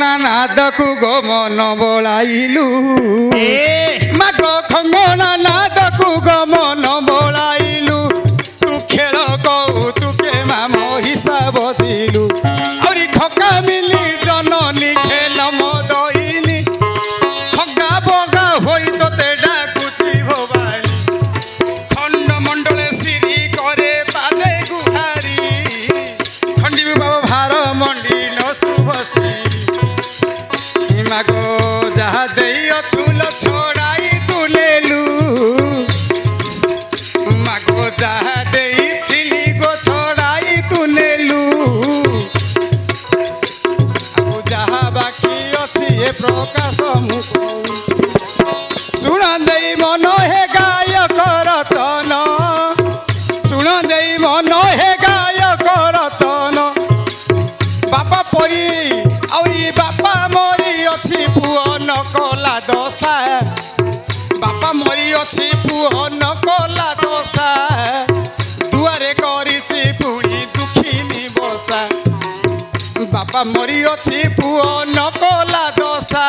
ଖଙ୍ଗନା ନାଦକୁ ଗମନ ବଳାଇଲୁ ମାଗ ଖଙ୍ଗନା ନାଦକୁ ଗମନ ବଳାଇଲୁ ତୁ ଖେଳ କହୁତୁକେ ମାମ ହିସାବ ଦିଲୁ ଆହୁରି ଖକା ମିଲି ଜନନୀ ଖେଲ ମଦଇନି ଖଗା ବଗା ହୋଇ ତୋତେ ଡାକୁଛି ଭବାନୀ ଖଣ୍ଡ ମଣ୍ଡଳେ ସିରି କରେ ପାଦେ ଗୁହାରି ଖଣ୍ଡିବୁ ବାବା ଭାର ମଣ୍ଡି ମାଗ ଯାହା ଦେଇ ଅଛୁଲ ଛଡ଼ାଇ ତୁ ନେଲୁ ମାଗ ଯାହା ଦେଇଥିଲି ଗୋ ଛଡ଼ାଇ ତୁ ନେଲୁ ଆଉ ଯାହା ବାକି ଅଛି ଏ ପ୍ରକାଶ ମୁଁ ଶୁଣ ଦେଇ ମନ ହେ ଗାୟକ ରତନ ଶୁଣ ଦେଇ ମନ ହେ ଗାୟକ ରତନ ବାପା ପରି ଆହୁରି ବାପା ମରି ଅଛି ପୁଅ ନ କଲା ଦଶା ବାପା ମରି ଅଛି ପୁଅ ନ କଲା ଦଶା ଦୁଆରେ କରିଛି ପୁଣି ଦୁଃଖିନୀ ବସା ବାପା ମରି ଅଛି ପୁଅ ନ କଲା ଦଶା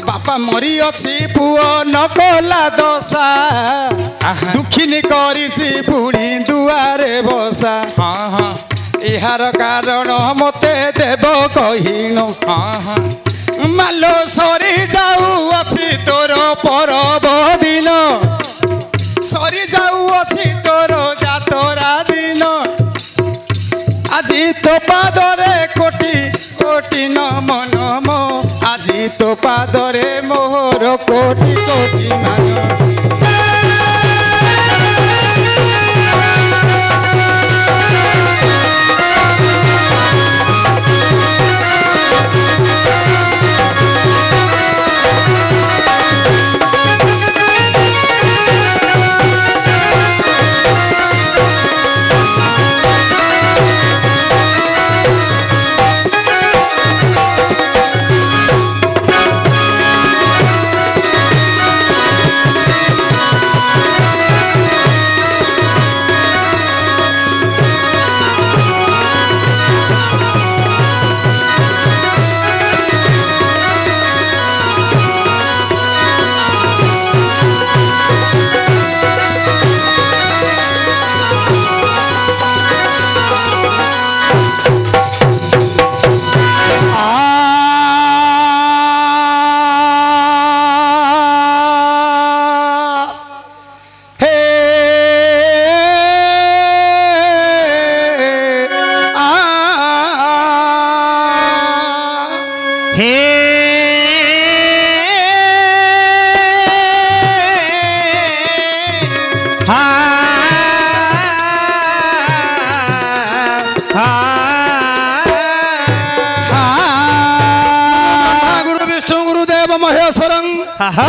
ବାପା ମରି ଅଛି ପୁଅ ନ କଲା ଦଶା ଦୁଃଖିନୀ କରିଛି ପୁଣି ଦୁଆରେ ବସା ଏହାର କାରଣ ମତେ ଦେବ କହିନ ମାଲୋ ସରି ଯାଉଅଛି ତୋର ପରବ ଦିନ ସରି ଯାଉଅଛି ତୋର ଯାତରା ଦିନ ଆଜି ତୋ ପାଦରେ କୋଟି କୋଟି ନମ ନମ ଆଜି ତୋ ପାଦରେ ମୋହର କୋଟି କୋଟି ମାନ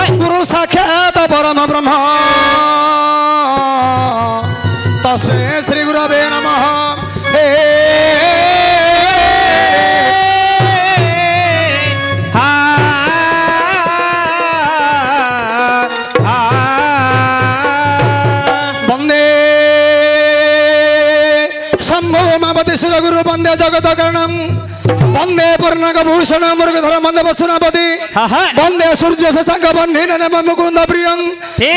गुरु साक्षात परम ब्रह्म तस्मै श्री गुरवे नमः वंदे शंभो मावती सुर गुरु वंदे जगत करणम वंदे पूर्णक भूषण मुरुगधर मंद वसुनापति वंदे सूर्य शशांक बन्धीन नम मुकुंद प्रियं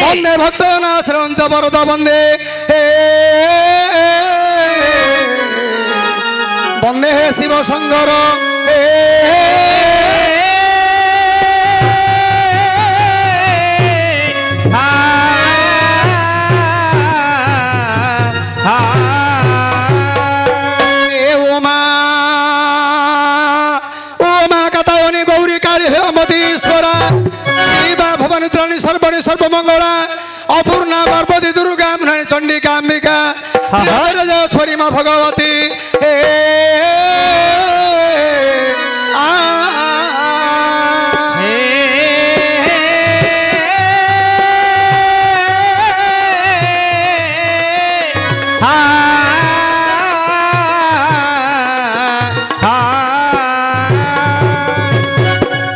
वंदे भक्तनाश्रयं च वरद वंदे वंदे शिव शंकर सर्वणी सर्वमंगला अपूर्णा पार्वती दुर्गा चंडिका अंबिका राजेश्वरी माँ भगवती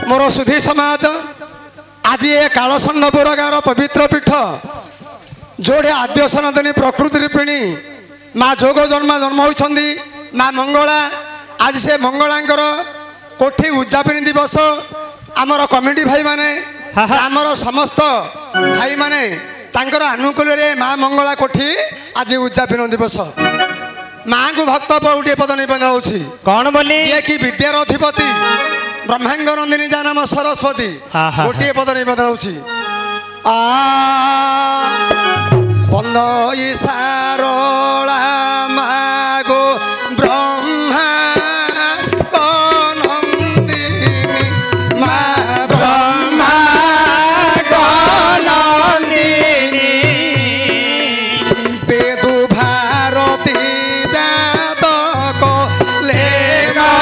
मोर सुधी समाज आज ये कालसन्नपुर गाँव पवित्र पीठ जोड़े आद्य सनातनी प्रकृति रूपिणी माँ जोग जन्मा जन्म होती माँ मंगला आज से मंगलांकर कोठी उद्यापन दिवस आमर कमिटी भाई माने आमर समस्त भाई माने तांकर अनुकूल माँ मंगला कोठी आज उद्यापन दिवस माँ को भक्त गोटे पद निबंधन कौन बोली ये कि विद्यार अधिपति ब्रह्मांग नंदिनी जा नाम सरस्वती गोटे पद निबंधन बंद सारोला मागो ब्रह्मा नंदिनी मा ब्रह्मा नंदिनी बेदु भारती जातक लेगा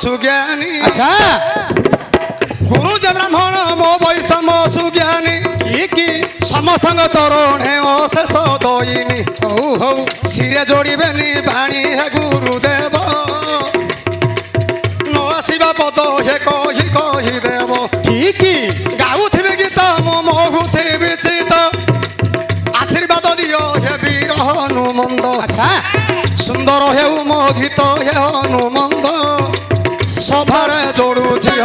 सुज्ञानी अच्छा गुरु जे ब्राह्मण मो वैष्णव सुज्ञानी की समस्त चरणे अशेष दईनी हौ सिरे जोड़बेनी बाणी हे गुरुदेव न आसवा पद हे कही कही देव ठीक गाउथिबे गीत मो महुथिबे चित आशीर्वाद दियो हे वीर हनुमंत अच्छा सुंदर हेउ ମୋ ଗୀତ ହେ ହନୁମନ୍ଦ ସଭାରେ ଯୋଡୁଛି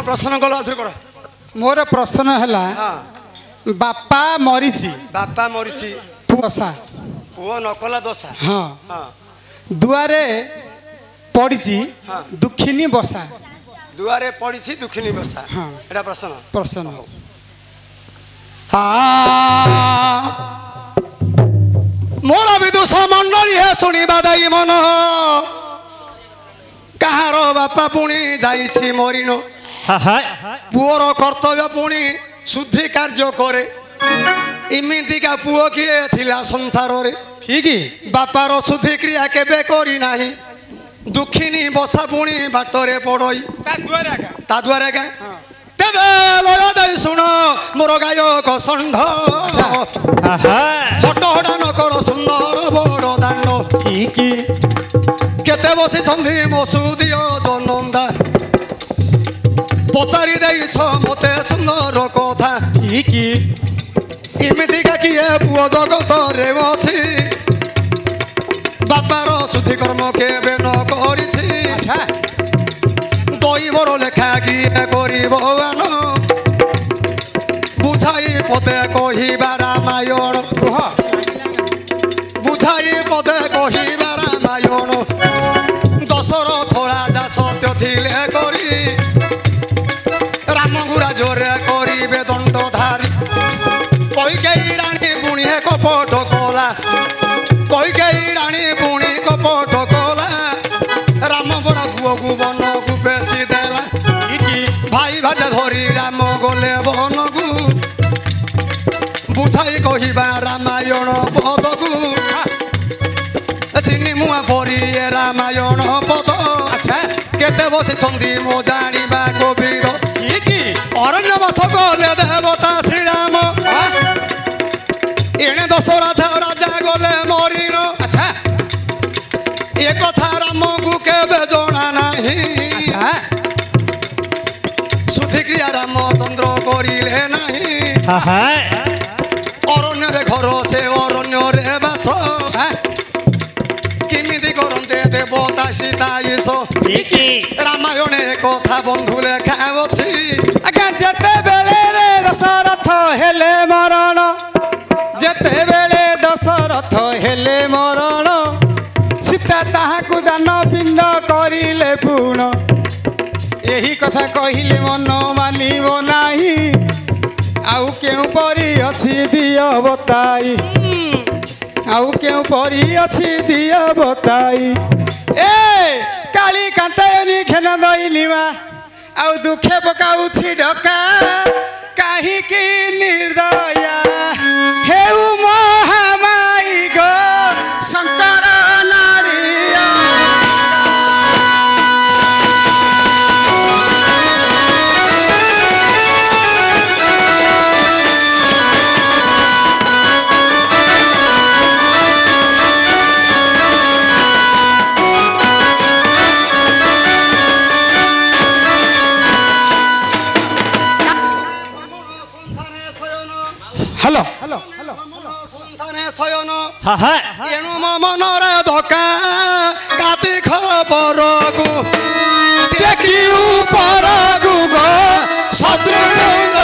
प्रश्न कल मोर प्रश्न है बापा मरीची बापा मरीची पुओसा पुओ नकला दोषा हाँ दुआरे पड़ी दुखिनी बसा दुआरे पड़ी दुखिनी बसा हाँ एटा प्रश्न प्रश्न मोर विदुष मंडली है शुणा दाई मन कहार बापा पुणी जाइछि मरिन पुओर कर्तव्य पुणी शुद्धि कार्य करे इमितिका पुओ किए थिला संसार रे ठीक बापार शुद्धि क्रिया केबे करी नाही दुखिनी बसा पुणी बाटरे पड़ई ता द्वारे का तेबे लय दई सुन मोर गायक षंढ हट हटा न कर सुंदर बड़ दांड ठीक केते बसी छंदी मसुदियो जनंदा पचारि देइछ मते सुंदर कथा ठीक इमितिका किए पुओ जगत रे अछि बापार शुद्धि कर्म केबे न करिछि अच्छा दैवर लेखा किए करिब गान बुझाई पदे कहिबा रामायण बुझाई पदे कहिबा रामायण दशरथ राजा सत्य थिले करी रामगुरा जोरे करिबे दंडधारी कैकेयी रानी पुणी कपट कला कैकेयी रानी पुणी कपट कला राम बरा पुओ को बन को बेसी देला भाई भाजा धरी राम गले बन को बुझाई कहिबा रामायण पद को चिनी मुआ परी रामायण पद अच्छा केते बसी छंदी मो जानिबा कबीर अरण्य बास गले देवता श्रीराम एणे दशरथ राजा गले मरिन अच्छा ए कथा राम को केबे जना नाही अच्छा शुद्धि क्रिया रामचंद्र करिले नाही अरण्य रे घर से अरण्य रे बास किमिति करन्ते देवता सीता ईश रामायण कथा बंधु लेखा अछि आज्ञा जेते बेले रे दशरथ हेले मरण जेते बेले दशरथ हेले मरण सीता ताहाकु दान पिंड करिले पूर्ण यही कथा कहिले मन मानिब नाही आउ केउ परी अछि दिय बताई आउ केउ परी अछि दिय बताई ए काली कांतायनी खेन दइलिमा आउ दुखे पकाउछि ढका काहे कि निर्दया हेउ महामाई गो शंकर नारिया हेलो हेलो हेलो संसारे शयन एणु मनरे धक्का काति खबर को टेकी ऊपर को गो शत्रु संग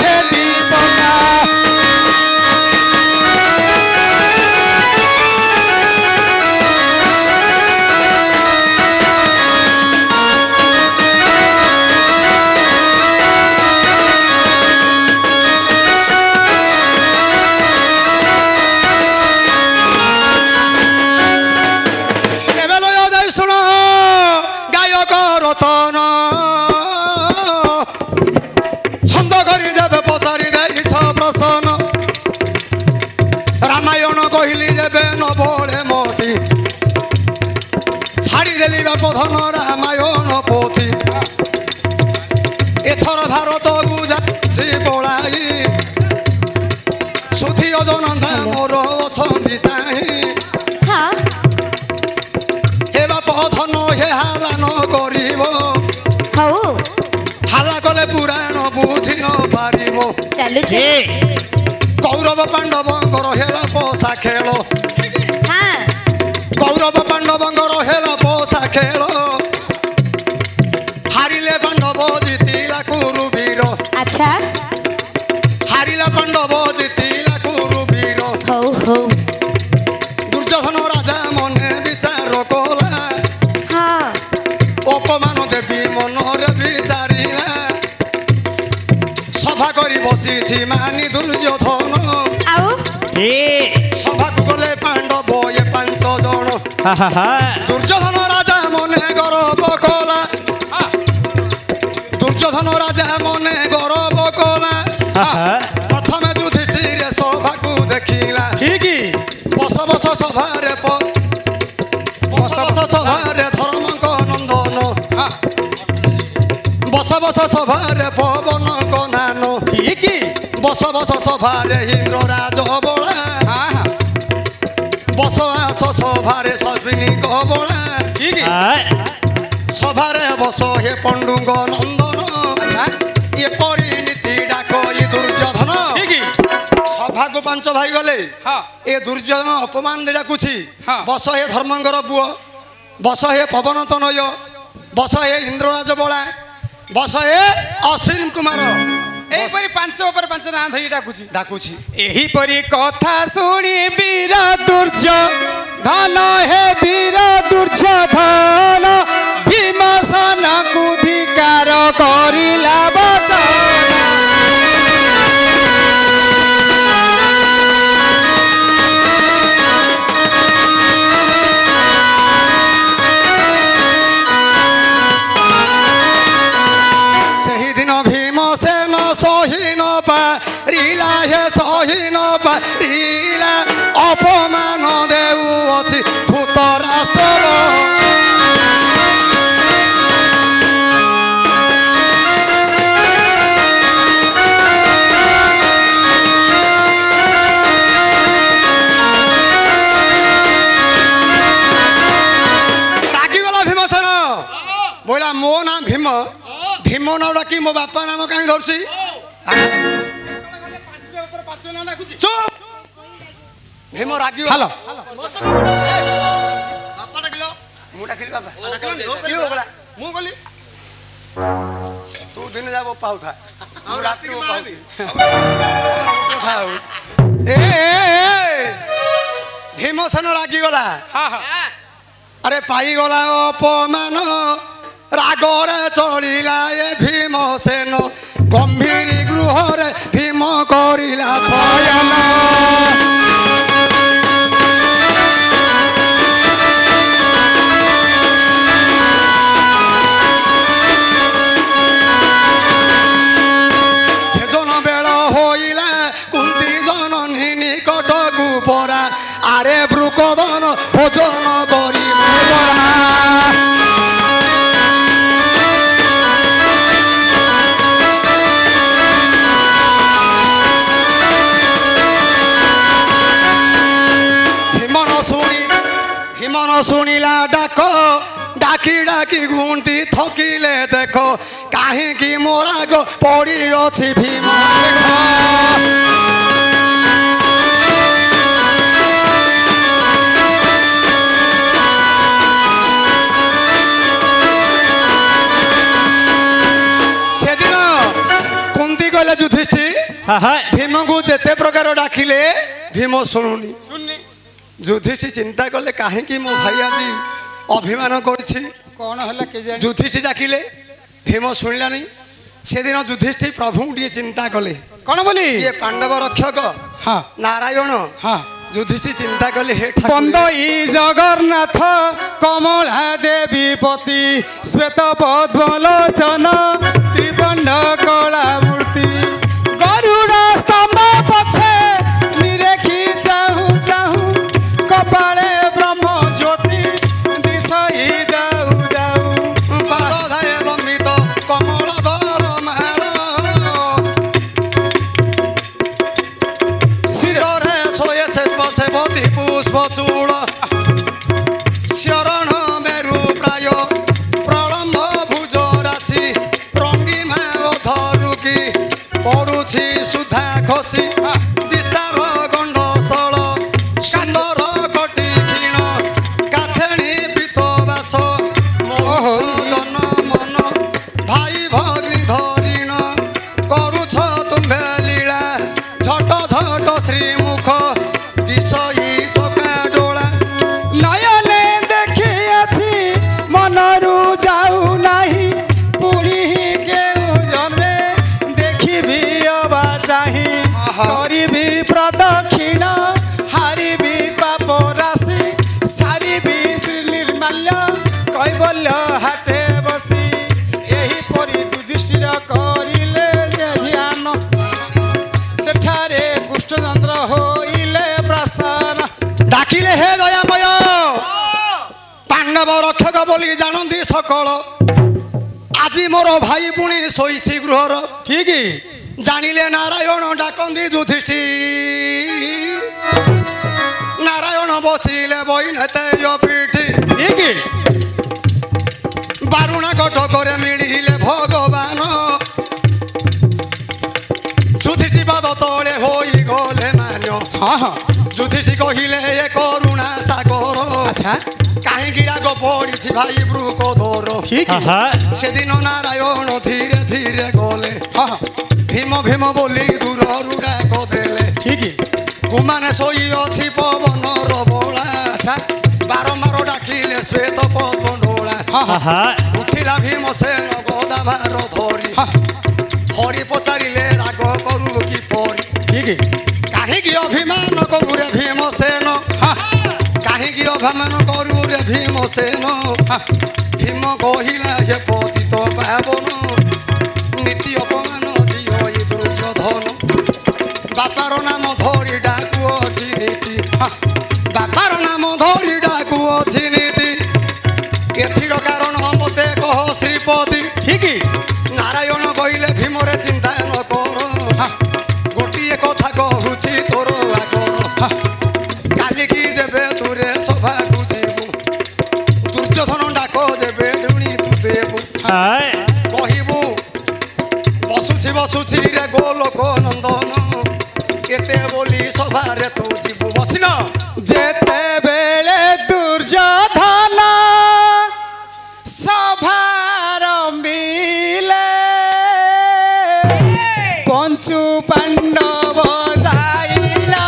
छेदी पका বলে মতি ছাড়ি দেলি বাপ ধন রামায়ণ পোথি এথর ভারত বুঝাছি বড়াই সুধি অজনন্দা মোর অছন্তি চাহি হে বাপ ধন হে হালা ন করিব হালা কলে পুরাণ বুঝি ন পারিব কৌরব পাণ্ডবঙ্গর হেলা পোষা খেল কৌরব পাণ্ডবঙ্গর হেলা পোষা খেল হারিলে পাণ্ডব জিতিলা কুরু বীর আচ্ছা হারিলা পাণ্ডব জিতিলা কুরু বীর দুর্যোধন রাজা মনে বিচার কলা অপমান দেবী মনরে বিচারিলা সভা করি বসিছি মানি দুর্যোধন সভাକୁ গলে পাণ্ডব এ 5 জন দুর্যোধন রাজা মনে গর্ব কলা দুর্যোধন রাজা মনে গর্ব কলা প্রথমে যুধিষ্ঠির সভাକୁ দেখিলা ঠিক বস বস সভারে বস বস সভারে ধর্মଙ୍କ নন্দন বস বস সভারে পবন কনান ঠিক বস বস সভারে ইন্দ্ররাজ বলা বস আস সভারে সস্বিনী বলা ঠিক সভারে বস হে পণ্ডুঙ্গ নন্দন এপরি নীতি ডাক ই দুর্যোধন সভাକୁ 5 ভাই গলে এ দুর্যোধন অপমান ডাকুছি বস হে ধর্মঙ্গর পুয় বস হে পবন তনয় বস হে ইন্দ্ররাজ বলা বস হে অশ্বিনী কুমার এইপরি 5 ଉପରେ 5 ନାଁ ଧରି ଡାକୁଛି ডাকুছি ଏହିପରି କଥା ଶୁଣି ବୀର ଦୁର୍ଯ୍ୟୋଧନ ହେ ବୀର ଦୁର୍ଯ୍ୟୋଧନ ଭୀମସେନକୁ ଧିକାର କରିଲା ବଚନ সেদিন ভীমসেন সহিন পারিলা হে সহিন পারিলা অপমান দেউছি ধূতরাষ্ট্র রাগিগলা ভীমসেন বইলা মো নাম ভীম ভীম নাম ডাকি মো বাপা নাম কাହିଁ ধরছি চুপ ভীম রাগি হ্যালো বাপা ডাকিল মু ডাকিলি বাপা কি হলা মু গলি তু দিন যাব পাউথা মু রাত্রি পাউথি উঠাও এ ভীমসেন রাগি গলা আরে পাই গলা অপমান রাগরে চলিলা এ ভীমসেন গম্ভীর গৃহরে ভীম করিলা শয়ন ভোজন বেল হইলা কুন্তি জননী নিকটকু পরা আরে ব্রুকদন ভোজন করি শুনিলা ডাক ডাকি ডাকি ঘুমটি থকিলে দেখ কাহিকি মোরাগ পড়ি অছি ভীম সেদিন কুন্তি কলে যুধিষ্ঠি ভীমକୁ যেতে প্রকার ডাকিলে ভীম শুনুনি যুধিষ্ঠি চিন্তা কলে কাহিকি মো ভাই আজি অভিমান করছি কোন হলা কে জানি যুধিষ্ঠি ডাকিলে ভীম শুনিলানি সেদিন যুধিষ্ঠি প্রভু টিকে চিন্তা কলে কোন বলি যে পাণ্ডব রক্ষক নারায়ণ যুধিষ্ঠি চিন্তা কলে হে বন্দই জগন্নাথ কমলা দেবী পতি শ্বেত পদ্মলোচন ত্রিপণ্ড কলা মূর্তি গরুড় স্তম্ভ পছে নিরেখি চাহু চাহু কপাল पुष्प चूड़ शरण मेरु प्राय प्रलम्ब भुज राशि रंगीमा धरुकी पड़ुछि सुधा खसी विस्तार गंडस्थल सुंदर कटी क्षीण काछेणी पीतवास जन मन भाई भग्नी धरिण करुछ तुम्भे लीला झट झट श्रीमुख दिशई चका डोला नयने देखी अछि मनरु जाऊ नाही पुरी केउ जन्मे देखिबी अबा चाही करिबी प्रदक्षिण हारिबी पाप राशि सारिबी श्री निर्माल्य कैबल्य हाटे बसी एही परि दुदृष्टिर करिले ध्यान सेठारे कृष्णचंद्र होइले प्रसन्न डाकिले हे दयामय पांडव रक्षक बोली जानती सकल আজি मोर भाई पुणी शोइछि गृहर ठीक जानिले नारायण डाकंदी युधिष्ठि नारायण बसिले बहिनते पीठी ठीक बारुणा कटकरे मिलिले भगवान युधिष्ठि पाद तले होई गले मान्य हाँ हाँ युधिष्ठि कहिले ए करुणा सागर अच्छा कहीं राग पड़ी भाई ब्रुक धर ठीक से दिन नारायण धीरे धीरे गले हाँ हाँ भीम भीम बोली दूर डाक देले ठीक गुमाने शोई अच्छी पवन बोला अच्छा बारंबार डाकिले श्वेत पद्म डोला उठिला भीमसेन गदा भार धरी हरि पचारिले राग करू कि परी ठीक कहीं अभिमान करू रे भीमसेन कहीं अभिमान करू रे भीमसेन भीम कहिला हे पतित पावन नीति अपमान दियो ई दुर्योधन बापार नाम धरी डाकु अछि नीति बापार नाम धरी डाकु अछि नीति एथिर कारण मते कह श्रीपति ठीक नारायण कहिले भीमरे चिंता न कर गोटिए कथा कहूछि तोर आगर काली की जेबे तुरे सभा को जीवु दुर्योधन डाक जेबे डुणी तू देबु कहिबु बसुछि रे गोलोक नंदन केते बोली सभा रे तू जीवु बसिन जेते बेले दुर्योधन सभार मिले पंचु पांडव जाइला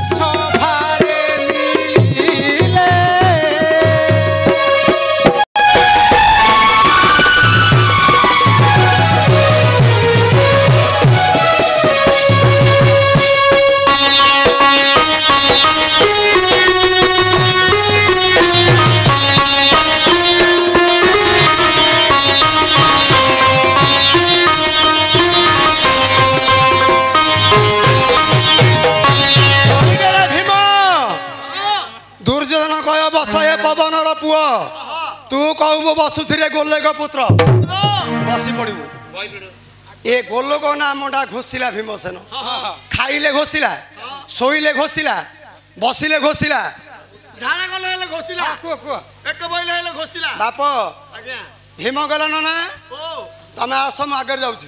सभारे मिले दुर्योधन कह बस ए पवनर पुओ तू कहबू बसुथिरे गोलोक पुत्र बसी पड़ू ए गोलोक नामटा घोषिला भीमसेन खाइले घोषिला शोइले घोषिला बसिले घोषिला झाड़ा गले हेले घोषिला कुह कुह पेट बइले हेले घोषिला बाप आज्ञा भीम गला ना ओ तमे आस मु आगे जाउछि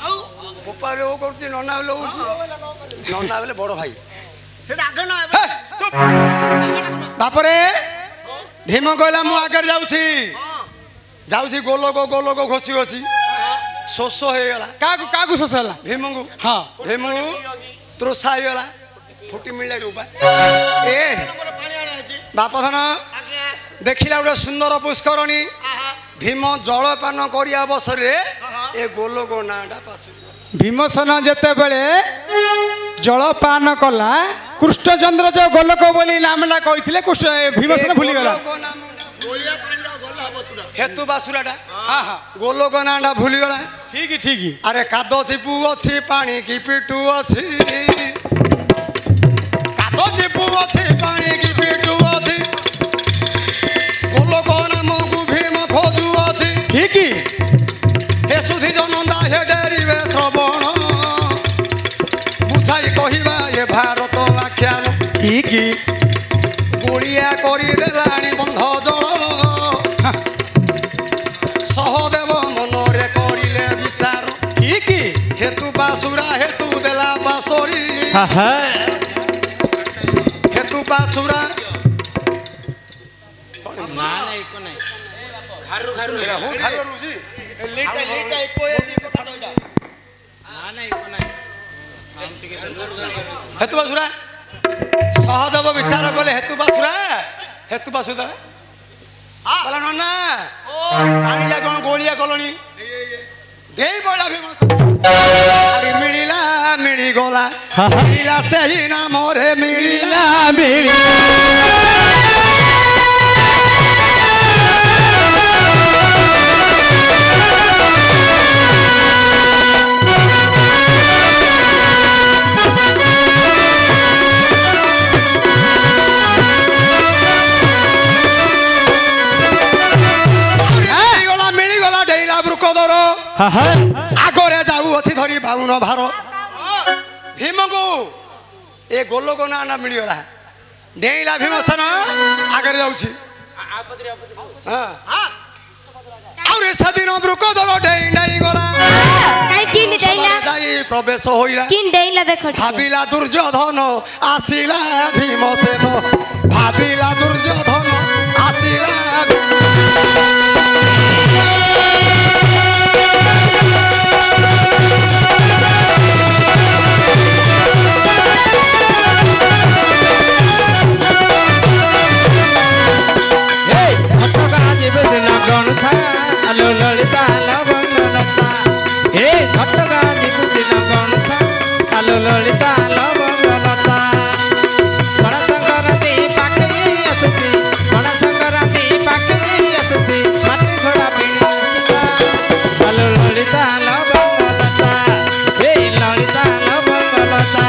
आउ गोपाल ओ करछि नना बेले होछि नना बेले बड़ भाई सेटा आगे ना हे, चुप बाप रे भीम कहला मु आगे जाउछि जाउछि गोलोक घोषि घोषि शोष हो गला काकू काकू शोष होला भीम को हाँ भीम तृषा हो गला फुटी मिले रूपा ए पानी आने है बाप धन आज्ञा देखिला गोटे सुंदर पुष्करणी भीम जलपान करिया अवसरे ए गोलोक नाटा पासु भीमसेन जेतेबेले जलपान कला कृष्णचंद्र जो गोलोक बोली नामटा कही कृष्ण भीमसेन भूली गला गोलिया पानी गला बतुरा हेतु बासुराटा हाँ हाँ गोलोक नाटा भूली गला ठीक ठीक अरे कादो चिपू अच्छी पानी की पिटू अच्छी कादो चिपू अच्छी पानी की पिटू अच्छी गोलोक नाम को भीम खोजू अच्छी ठीक हे सुधी जनंदा हे डेरिवे श्रवण बुझाई କହିବା ଏ ଭାରତ ଆଖ୍ୟାନ ଠିକ ଗୁଳିଆ କରିଦେଲାଣି ବନ୍ଧ ଜଳ ସହଦେବ ମନରେ କରିଲେ ବିଚାର ଠିକ ହେତୁ ବାସୁରା ହେତୁ ଦେଲା ବାସରି ହେତୁ ବାସୁରା ହେତୁ ବାସୁରା ସହଦେବ ବିଚାର କଲେ ହେତୁ ବାସୁରା ବୋଲା ନନା ପାଣିଆ କଣ ଗୋଳିଆ କଲଣି ଦେଇ ପଡିଲା ମିଳିଲା ମିଳିଗଲା ମିଳିଲା ସେହି ନାମରେ ମିଳିଲା ଆଗରେ ଯାଉଅଛି ଧରି ବାଉନ ଭାର ଭୀମକୁ ଏ ଗୋଲକ ନା ମିଳିଗଲା ଡେଇଁଲା ଭୀମସେନ ଆଗରେ ଯାଉଛି ଆହୁରି ସେଦିନ ବୃକୋଦର ଡେଇଁ ଡେଇଁ ଗଲା ଯାଇ ପ୍ରବେଶ ହୋଇଲା ଭାବିଲା ଦୁର୍ଯ୍ୟୋଧନ ଆସିଲା ଭୀମସେନ ଭାବିଲା ଦୁର୍ଯ୍ୟୋଧନ ଆସିଲା ললিতা লবঙ্গলতা বড় সংক্রান্তি পাখি আসুচি বড় সংক্রান্তি পাখি আসুচি মাটি ঘোড়া পিড়িতা আলো ললিতা লবঙ্গলতা এই ললিতা লবঙ্গলতা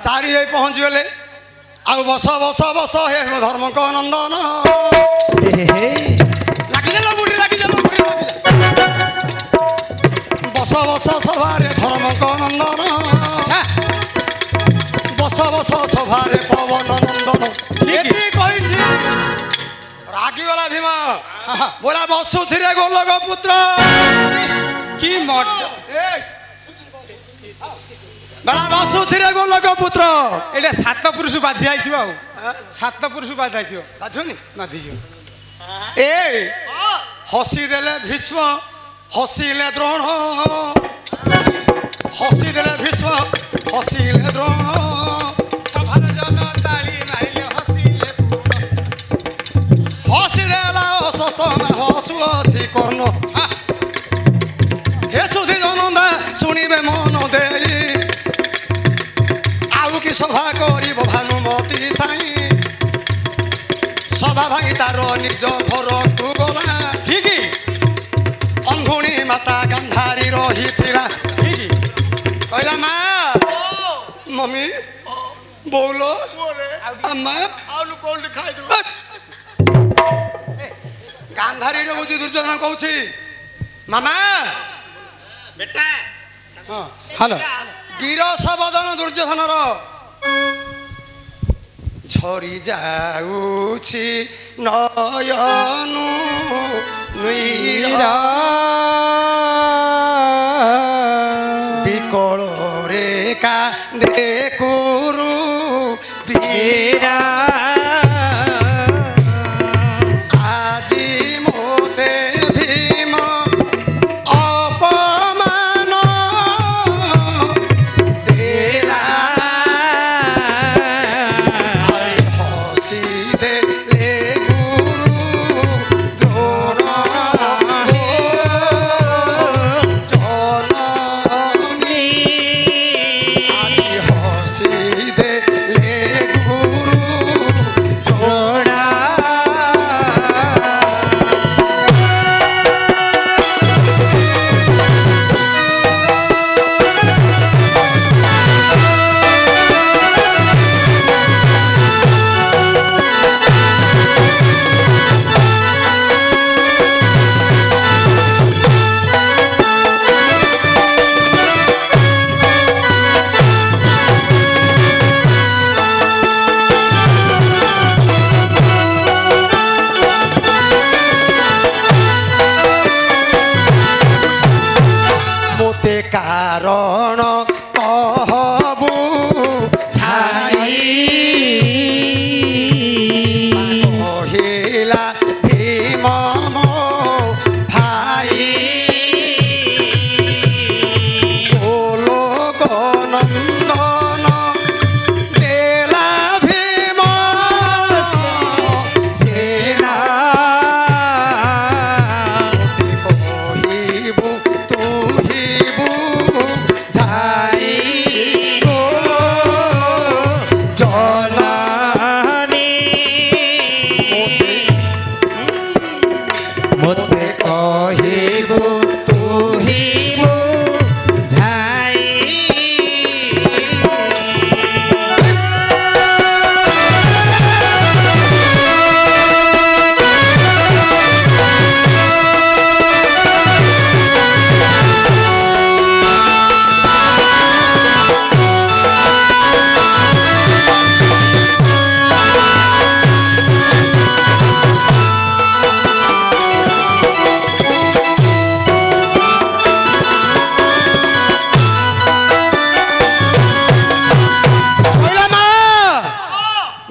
ଚାରି ଯାଇ ପହଞ୍ଚିଗଲେ ଆଉ ବସ ବସ ବସ ହେ ଧର୍ମଙ୍କ ନନ୍ଦନ ଲାଗିଦେଲ ବୁଢୀ ଲାଗିଦେଲ ବସ ବସ ସଭାରେ ଧର୍ମଙ୍କ ନନ୍ଦନ ବସ ବସ ସଭାରେ ପବନ ନନ୍ଦନ ଏତିକି କହିଛି ରାଗିଗଲା ଭୀମ ବୋଲା ବସୁଛି ରେ ଗୋଲକ ପୁତ୍ର କି ମଟ ବସୁଛି ରେ ଗୋଲକ ପୁତ୍ର ଏଇଟା ସାତ ପୁରୁଷ ବାଜି ଯାଇଥିବ ଆଉ ସାତ ପୁରୁଷ ବାଜି ଯାଇଥିବ ବାଜୁନି ବାଜିଯିବ ଏ ହସିଦେଲେ ଭୀଷ୍ମ ହସିଲେ ଦ୍ରୋଣ ହସିଦେଲେ ଭୀଷ୍ମ ହସିଲେ ଦ୍ରୋଣ ସଭାର ଜନ ତାଳି ମାରିଲେ ହସିଲେ ହସିଦେଲା ଅସତମା ହସୁଅଛି କର୍ଣ୍ଣ ହେ ସୁଧି ଜନନ୍ଦା ଶୁଣିବେ ମନ ଦେଇ ଆଉ କି ସଭା କରିବ ଭାନୁମତୀ ସାଇଁ ସଭା ଭାଙ୍ଗି ତାର ନିଜ ଘରକୁ ଗଲା ଠିକ ଅନ୍ଧୁଣୀ ମାତା ଗାନ୍ଧାରୀ ରହିଥିଲା ଠିକ କହିଲା ମା ମମି ବୋଉଲ ଆମା ଗାନ୍ଧାରୀ ରହୁଛି ଦୁର୍ଯୋଧନ କହୁଛି ମାମା ବେଟା ହ୍ୟାଲୋ ବୀର ସବଦନ ଦୁର୍ଯୋଧନର ଝରି ଯାଉଛି ନୟନୁ ନୀରା ବିକଳରେ କାନ୍ଦେ କୁରୁ ବୀରା ଆଜି ମୋତେ ଭୀମ ଅପମାନ ଦେଲା ଆରେ ହସି ଦେଲେ ଗୁରୁ ଦ୍ରୋଣ ଜନନୀ ଆଜି ହସି ଦେଲେ ଗୁରୁ କାରଣ କହବୁ ଛାଇ କହିଲା ଭୀମ ମୋ ଭାଇ ଗୋଲୋକ ନନ୍ଦନ ଦେଲା ଭୀମ ସେନା କହିବୁ ତୁହିବୁ ଯାଇ ଗୋ ଜନନୀ ମୋତେ କହିବୁ ତୁହିବୁ ଯାଇ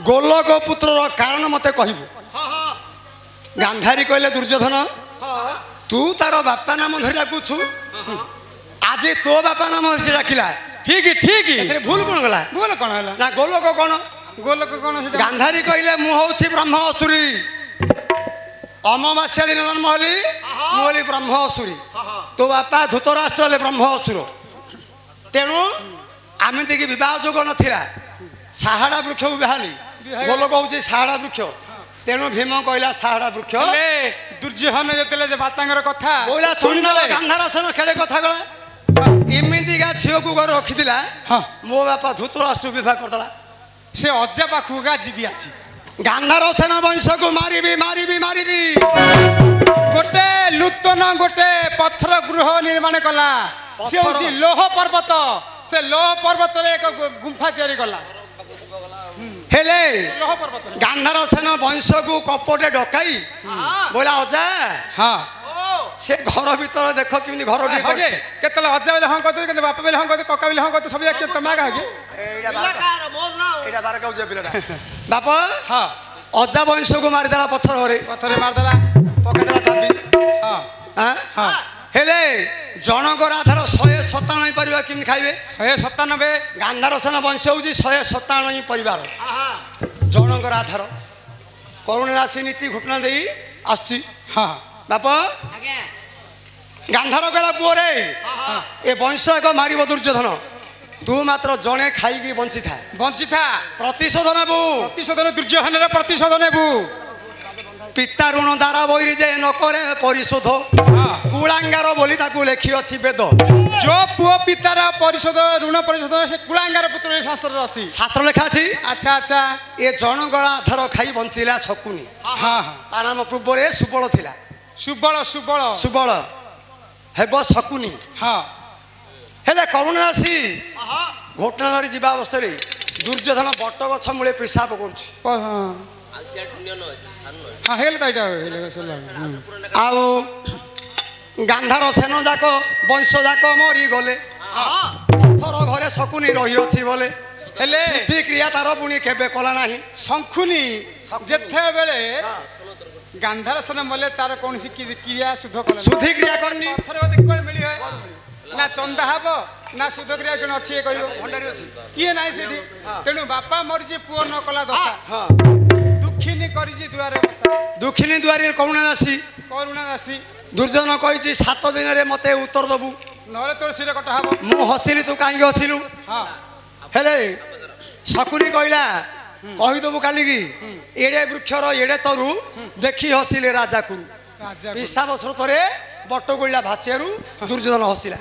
ଗୋଲକ ପୁତ୍ରର କାରଣ ମତେ କହିବୁ। ଗାନ୍ଧାରୀ କହିଲେ ଦୁର୍ଯ୍ୟୋଧନ ତୁ ତାର ବାପା ନାମ ଧରି ଡାକୁଛୁ ଆଜି ତୋ ବାପା ନାମ ଧରି ଡାକିଲା ଠିକ ଠିକ ଏଥିରେ ଭୁଲ କଣ ଗଲା? ଭୁଲ କଣ ହେଲା? ନା ଗୋଲକ କଣ? ଗୋଲକ କଣ ସେଟା? ଗାନ୍ଧାରୀ କହିଲେ ମୁଁ ହଉଛି ବ୍ରହ୍ମ ଅସୁରୀ ଅମାବାସ୍ୟା ଦିନ ଜନ୍ମ ହେଲି ମୁଁ ହେଲି ବ୍ରହ୍ମ ଅସୁରୀ ତୋ ବାପା ଧୃତରାଷ୍ଟ୍ର ହେଲେ ବ୍ରହ୍ମ ଅସୁର ତେଣୁ ଆମିତିକି ବିବାହ ଯୋଗ ନଥିଲା ସାହାଡ଼ା ବୃକ୍ଷକୁ ବାହାରି ଗୋଲକ ହଉଛି ସାହାଡ଼ା ବୃକ୍ଷ ତେଣୁ ଭୀମ କହିଲା ସାହାଡ଼ା ବୃକ୍ଷ ହେଲେ ଦୁର୍ଯ୍ୟୋଧନ ଯେତେବେଳେ ଯେ ବାତାଙ୍କର କଥା କହିଲା ଶୁଣିଲେ ଗାନ୍ଧାରସେନ ଖେଳେ କଥା ଗଲା ଏମିତିକା ଝିଅକୁ ଘରେ ରଖିଥିଲା ମୋ ବାପା ଧୃତରାଷ୍ଟ୍ର ବିବାହ କରିଦେଲା ସେ ଅଜା ପାଖକୁ ଗା ଯିବି ଆଜି ଗାନ୍ଧାରସେନ ବଂଶକୁ ମାରିବି ମାରିବି ମାରିବି ଗୋଟେ ନୂତନ ଗୋଟେ ପଥର ଗୃହ ନିର୍ମାଣ କଲା ସେ ହଉଛି ଲୌହ ପର୍ବତ ସେ ଲୌହ ପର୍ବତରେ ଏକ ଗୁମ୍ଫା ତିଆରି କଲା ହେଲେ ଲୌହ ପର୍ବତ ଗାନ୍ଧାରସେନ ବଂଶକୁ କପଟେ ଡକାଇ ବୋଇଲା ଅଜା ହଁ ସେ ଘର ଭିତରେ ଦେଖ କେମିତି ଘର ହକେ କେତେବେଳେ ଅଜା ବେଲେ ହଁ କହୁ କେତେ ବାପା ବେଲେ ହଁ କହୁ କକା ବେଲେ ହଁ କହୁ ସବୁ ଯାକ ତମେ କାହିଁକି ଏଇଟା ବାର କାଉ ପିଲାଟା ବାପ ହଁ ଅଜା ବଂଶକୁ ମାରିଦେଲା ପଥରରେ ପଥରରେ ମାରିଦେଲା ପକେଇଦେଲା ଚାବି ହଁ ହଁ ହେଲେ ଜଣଙ୍କର ଆଧାର 197 ପରିବାର କେମିତି ଖାଇବେ 197 ଗାନ୍ଧାରସେନ ବଂଶ ହଉଛି 197 ପରିବାର ଜଣଙ୍କର ଆଧାର କରୁଣା ରାଶି ନୀତି ଘଟଣା ଦେଇ ଆସୁଛି ହଁ ବାପ ଗାନ୍ଧାର କହିଲା ପୁଅରେ ଏ ବଂଶ ଏକ ମାରିବ ଦୁର୍ଯ୍ୟୋଧନ ତୁ ମାତ୍ର ଜଣେ ଖାଇକି ବଞ୍ଚିଥା ପ୍ରତିଶୋଧ ନେବୁ ପ୍ରତିଶୋଧ ଦୁର୍ଯ୍ୟୋଧନର ପ୍ରତିଶୋଧ ନେବୁ ପିତା ଋଣ ଦ୍ୱାରା ବହିରେ ଯେ ନ କରେ ପରିଶୋଧ କୁଳାଙ୍ଗାର ବୋଲି ତାକୁ ଲେଖି ଅଛି ବେଦ ଯୋ ପୁଅ ପିତାର ପରିଶୋଧ ଋଣ ପରିଶୋଧ ସେ କୁଳାଙ୍ଗାର ପୁତ୍ର ଶାସ୍ତ୍ରରେ ଅଛି ଶାସ୍ତ୍ର ଲେଖା ଅଛି ଆଚ୍ଛା ଆଚ୍ଛା ଏ ଜଣଙ୍କର ଆଧାର ଖାଇ ବଞ୍ଚିଲା ଶକୁନି ତା ନାମ ପୂର୍ବରେ ସୁବଳ ଥିଲା ସୁବଳ ସୁବଳ ସୁବଳ ହେବ ଶକୁନି ହଁ ହେଲେ କରୁଣା ରାଶି ଘଟଣା ଧରି ଯିବା ଅବସରରେ ଦୁର୍ଯ୍ୟୋଧନ ବଟ ଗଛ ମୂଳେ ପିସାବ କରୁଛି ଆଉ ଗାନ୍ଧାରସେନ ଯାକ ବଂଶ ଯାକ ମରିଗଲେ ପଥର ଘରେ ଶକୁନି ରହିଅଛି ବୋଲେ ହେଲେ ଶୁଦ୍ଧି କ୍ରିୟା ତାର ପୁଣି କେବେ କଲା ନାହିଁ ଶଙ୍ଖୁନି ଯେତେବେଳେ ଗାନ୍ଧାରସେନ ମଲେ ତାର କୌଣସି କ୍ରିୟା ଶୁଦ୍ଧ କଲା ଶୁଦ୍ଧି କ୍ରିୟା କରିନି ପଥର ମିଳି ହୁଏ ନା ଚନ୍ଦା ହବ ନା ଶୁଦ୍ଧ କ୍ରିୟା ଜଣେ ଅଛି କହିବ ଭଣ୍ଡାରୀ ଅଛି କିଏ ନାହିଁ ସେଠି ତେଣୁ ବାପା ମରିଛି ପୁଅ ନ କଲା ଦଶା ଦୁଃଖିନୀ କରିଛି ଦୁଆରେ ଦୁଃଖିନୀ ଦୁଆରେ କରୁଣା ରାଶି ଦୁର୍ଯ୍ୟୋଧନ କହିଛି 7 ଦିନରେ ମତେ ଉତ୍ତର ଦବୁ ନହେଲେ ତୋର ଶିର କଟା ହବ ମୁଁ ହସିଲି ତୁ କାହିଁକି ହସିଲୁ ହେଲେ ଶକୁନି କହିଲା କହିଦବୁ କାଲିକି ଏଡେ ବୃକ୍ଷର ଏଡେ ତରୁ ଦେଖି ହସିଲେ ରାଜା କୁରୁ ପିସାବ ସ୍ରୋତରେ ବଟଗୋଳିଲା ଭାସିଆରୁ ଦୁର୍ଯ୍ୟୋଧନ ହସିଲା